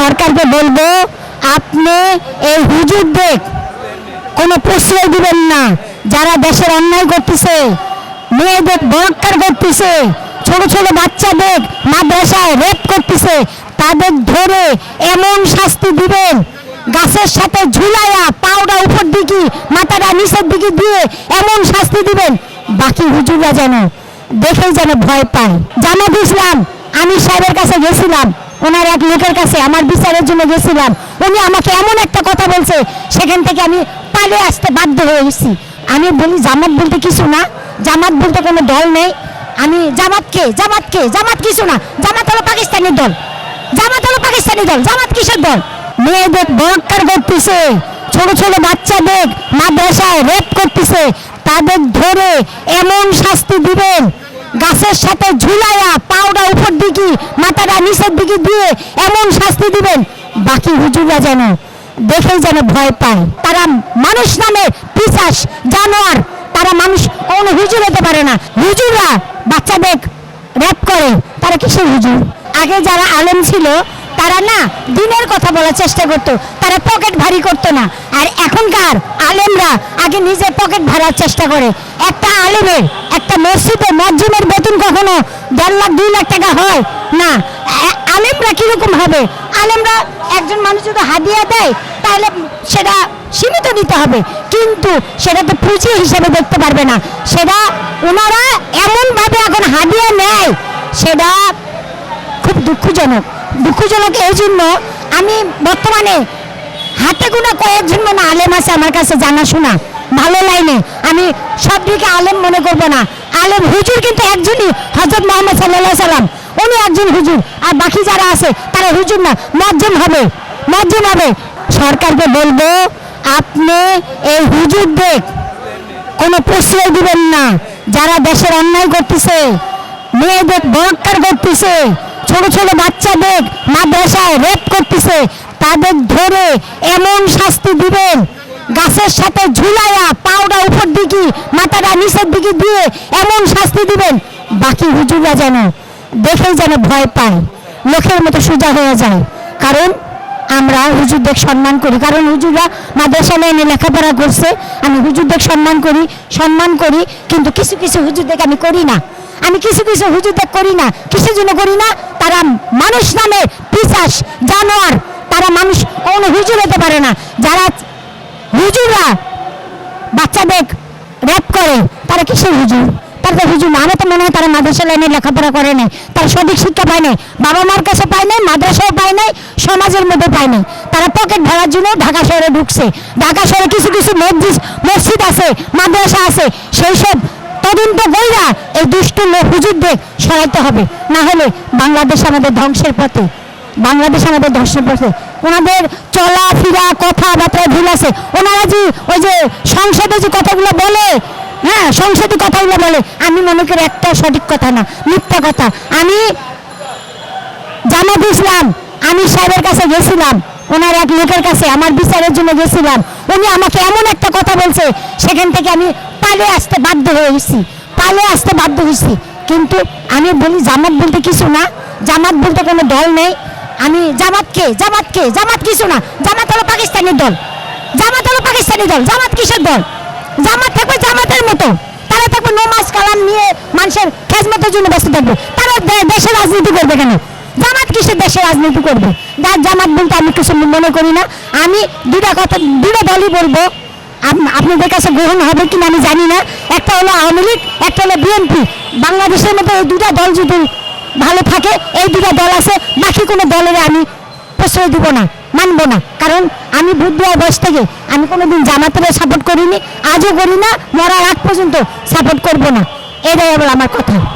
সরকারকে বলবো, আপনি এই হুজুরদের কোনো প্রশ্রয় দিবেন না। যারা দেশের অন্যায় করতেছে, মেয়েদের বলাৎকার করতেছে, ছোট ছোট বাচ্চাদের মাদ্রাসায় রেপ করতেছে, তাদের ধরে এমন শাস্তি দিবেন, গাছের সাথে ঝুলাইয়া পাউডা উপর দিকে মাথাটা নিচের দিকে দিয়ে এমন শাস্তি দিবেন, বাকি হুজুররা যেন দেখেই যেন ভয় পায়। জামাত ইসলাম আমি সাহেবের কাছে গেছিলাম, ওনার এক লোকের কাছে আমার বিচারের জন্য গেছিলাম। উনি আমাকে এমন একটা কথা বলছে, সেখান থেকে আমি পালিয়ে আসতে বাধ্য হয়ে গেছি। আমি বলি জামাত বলতে কিছু না, জামাত বলতে কোনো দল নেই। আমি জামাত কিছু না, জামাত হলো পাকিস্তানি দল, জামাত হলো পাকিস্তানি দল, জামাত কিসের দল? মেয়েদের বলাৎকার করতেছে, ছোট ছোট বাচ্চাদের মাদ্রাসায় রেপ করতেছে, তাদের ধরে এমন শাস্তি দিবেন, গাছের সাথে ঝুলাইয়া পাউডা উপর দিকে মাথাটা নিচের দিকে দিয়ে এমন শাস্তি দিবেন, বাকি হুজুররা যেন দেখেই যেন ভয় পায়। তারা মানুষ নামে পিশাচ, জানোয়ার, তারা মানুষ কোনো হুজুর হতে পারে না। হুজুররা বাচ্চাদের রেপ করে, তারা কিসের হুজুর? আগে যারা আলেম ছিল তারা না দিনের কথা বলার চেষ্টা করতো, তারা পকেট ভারী করতো না। আর এখনকার আলেমরা আগে নিজে পকেট ভরার চেষ্টা করে। একটা আলেমের একটা মসজিদে মসজিদের বেতন কখনো 1.5 লাখ 2 লাখ টাকা হয় না। আলেমরা কিরকম হবে? আলেমরা একজন মানুষ যদি হাদিয়া দেয় তাহলে সেটা সীমিত দিতে হবে, কিন্তু সেটা তো পুঁজি হিসেবে দেখতে পারবে না। সেটা ওনারা এমনভাবে এখন হাদিয়া নেয়, সেটা খুব দুঃখজনক। এই জন্য আমি বর্তমানে হাতে গোনা কয়েকজন মনে আলেম আছে আমার কাছে জানাশোনা ভালো লাইনে, আমি সব দিকে আলেম মনে করবো না। আলেম হুজুর কিন্তু একজনই, হযরত মুহাম্মদ সাল্লাল্লাহু আলাইহি সাল্লাম, উনি একজন হুজুর। আর বাকি যারা আছে তারা হুজুর না, মুয়াজ্জিন হবে। সরকারকে বলবো, আপনি এই হুজুরদের কোনো প্রশ্রয় দিবেন না। যারা দেশের অন্যায় করতেছে, মেয়েদের বলাৎকার করতেছে, ছোট ছোট বাচ্চাদের মাদ্রাসায় রেপ করতেছে, তাদের ধরে এমন শাস্তি দিবেন, গাছের সাথে ঝুলাইয়া পাউডা উপর দিকে মাথাটা নিচের দিকে দিয়ে এমন শাস্তি দিবেন, বাকি হুজুররা যেন দেখেই যেন ভয় পায়, লোকের মতো সোজা হয়ে যায়। কারণ আমরা হুজুরদের সম্মান করি, কারণ হুজুররা মাদ্রাসা লাইনে লেখাপড়া করছে। আমি হুজুরদের সম্মান করি, কিন্তু কিছু কিছু হুজুরদের আমি করি না। আমি কিছু কিছু হুজুরদের করি না। কিসের জন্য করি না? তারা মানুষ নামে পিশাচ, জানোয়ার, তারা মানুষ কোনো হুজুর হতে পারে না। যারা হুজুররা বাচ্চাদের রেপ করে, তারা কিসের হুজুর? তারা তো হুজুর না। আমার তো মনে হয় তারা মাদ্রাসা লাইনে লেখাপড়া করে নাই, তারা সঠিক শিক্ষা পায় নাই, বাবা মার কাছে পায় নাই, মাদ্রাসাও পায় নাই, সমাজের মধ্যে পায় নাই। তারা পকেট ভরার জন্য ঢাকা শহরে ঢুকছে। ঢাকা শহরে কিছু কিছু মসজিদ আছে, মাদ্রাসা আছে, সেই সব তদন্ত কইরা এই দুষ্ট হুজুরদের সরাইতে হবে, না হলে বাংলাদেশ আমাদের ধ্বংসের পথে। ওনাদের চলাফেরা কথাবার্তা ভুল আছে। ওনারা যে ওই যে সংসদে যে কথাগুলো বলে, হ্যাঁ সংসদে কথাগুলো বলে, আমি মনে করি একটা সঠিক কথা না, মিথ্যা কথা। আমি জামাত ইসলাম আমি সাহেবের কাছে গেছিলাম, ওনার এক লোকের কাছে আমার বিচারের জন্য গেছিলাম। উনি আমাকে এমন একটা কথা বলছে, সেখান থেকে আমি পালিয়ে আসতে বাধ্য হয়েছি। কিন্তু আমি বলি জামাত বলতে কিছু না, জামাত বলতে কোনো দল নেই। আমি জামাত কিছু না, জামাত হলো পাকিস্তানি দল, জামাত কিসের দল? জামাত থাকবে জামাতের মতো, তারা থাকবে নমাজ কালাম নিয়ে মানুষের খেজমতের জন্য ব্যস্ত থাকবে। তারা দেশের রাজনীতি করবে কেন? জামাত কিসের দেশের রাজনীতি করবে? জামাত বলতে আমি কিছু মনে করি না। আমি দুটা দলই বলবো, আপনাদের কাছে গ্রহণ হবে কিনা আমি জানি না। একটা হলো আওয়ামী লীগ, একটা হলো বিএনপি। বাংলাদেশের মধ্যে এই দুটা দল যদি ভালো থাকে, এই দুটা দল আছে, বাকি কোনো দলের আমি প্রশ্রয় দিব না, মানবো না। কারণ আমি বুদ্ধ বয়স থেকে আমি কোনোদিন জামাতের সাপোর্ট করিনি, আজও করি না, মরার আগ পর্যন্ত সাপোর্ট করবো না। এটাই হলো আমার কথা।